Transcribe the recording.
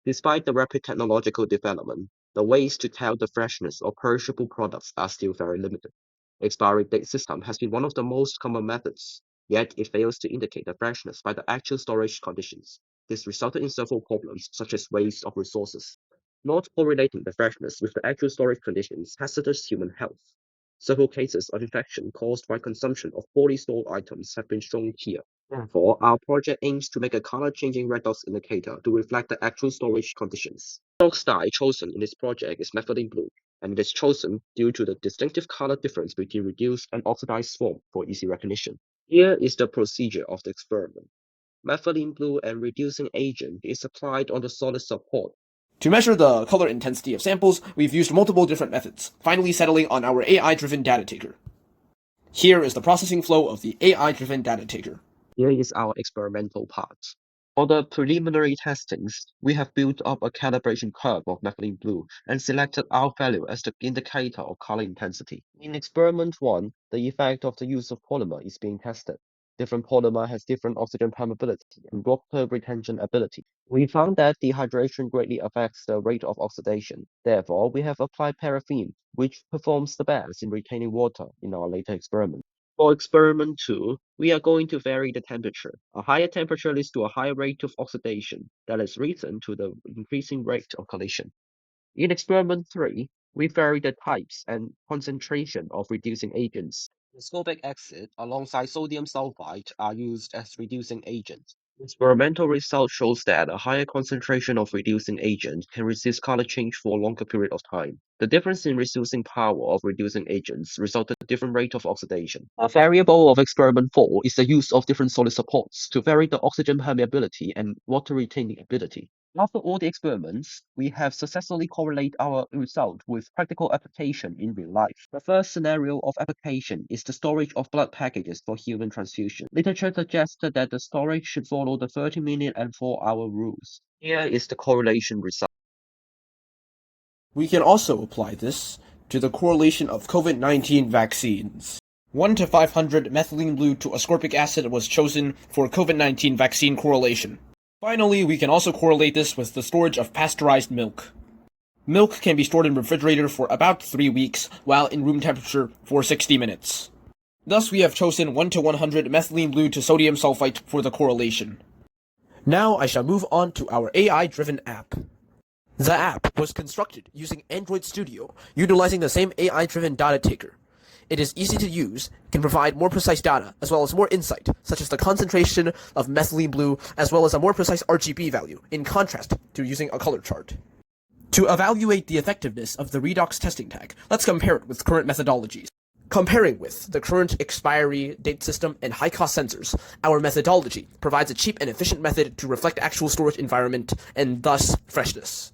Despite the rapid technological development, the ways to tell the freshness of perishable products are still very limited. Expiry date system has been one of the most common methods, yet it fails to indicate the freshness by the actual storage conditions. This resulted in several problems, such as waste of resources. Not correlating the freshness with the actual storage conditions hazardous human health. Several cases of infection caused by consumption of poorly stored items have been shown here. Therefore, our project aims to make a color-changing Redox indicator to reflect the actual storage conditions. The Redox dye chosen in this project is methylene blue, and it is chosen due to the distinctive color difference between reduced and oxidized form for easy recognition. Here is the procedure of the experiment. Methylene blue and reducing agent is applied on the solid support. To measure the color intensity of samples, we've used multiple different methods, finally settling on our AI-driven data taker. Here is the processing flow of the AI-driven data taker. Here is our experimental part. For the preliminary testings, we have built up a calibration curve of methylene blue and selected our value as the indicator of color intensity. In experiment 1, the effect of the use of polymer is being tested. Different polymer has different oxygen permeability and water retention ability. We found that dehydration greatly affects the rate of oxidation. Therefore, we have applied paraffin, which performs the best in retaining water in our later experiment. For experiment 2, we are going to vary the temperature. A higher temperature leads to a higher rate of oxidation. That is reason to the increasing rate of collision. In experiment 3, we vary the types and concentration of reducing agents. Ascorbic acid alongside sodium sulfite are used as reducing agents. Experimental result shows that a higher concentration of reducing agent can resist color change for a longer period of time. The difference in reducing power of reducing agents resulted in a different rate of oxidation. A variable of experiment 4 is the use of different solid supports to vary the oxygen permeability and water retaining ability. After all the experiments, we have successfully correlated our result with practical application in real life. The first scenario of application is the storage of blood packages for human transfusion. Literature suggested that the storage should follow the 30-minute and 4-hour rules. Here is the correlation result. We can also apply this to the correlation of COVID-19 vaccines. 1 to 500 methylene blue to ascorbic acid was chosen for COVID-19 vaccine correlation. Finally, we can also correlate this with the storage of pasteurized milk. Milk can be stored in refrigerator for about 3 weeks, while in room temperature for 60 minutes. Thus, we have chosen 1 to 100 methylene blue to sodium sulfite for the correlation. Now I shall move on to our AI-driven app. The app was constructed using Android Studio, utilizing the same AI-driven data taker. It is easy to use, can provide more precise data, as well as more insight, such as the concentration of methylene blue, as well as a more precise RGB value, in contrast to using a color chart. To evaluate the effectiveness of the Redox testing tag, let's compare it with current methodologies. Comparing with the current expiry date system and high-cost sensors, our methodology provides a cheap and efficient method to reflect actual storage environment and thus freshness.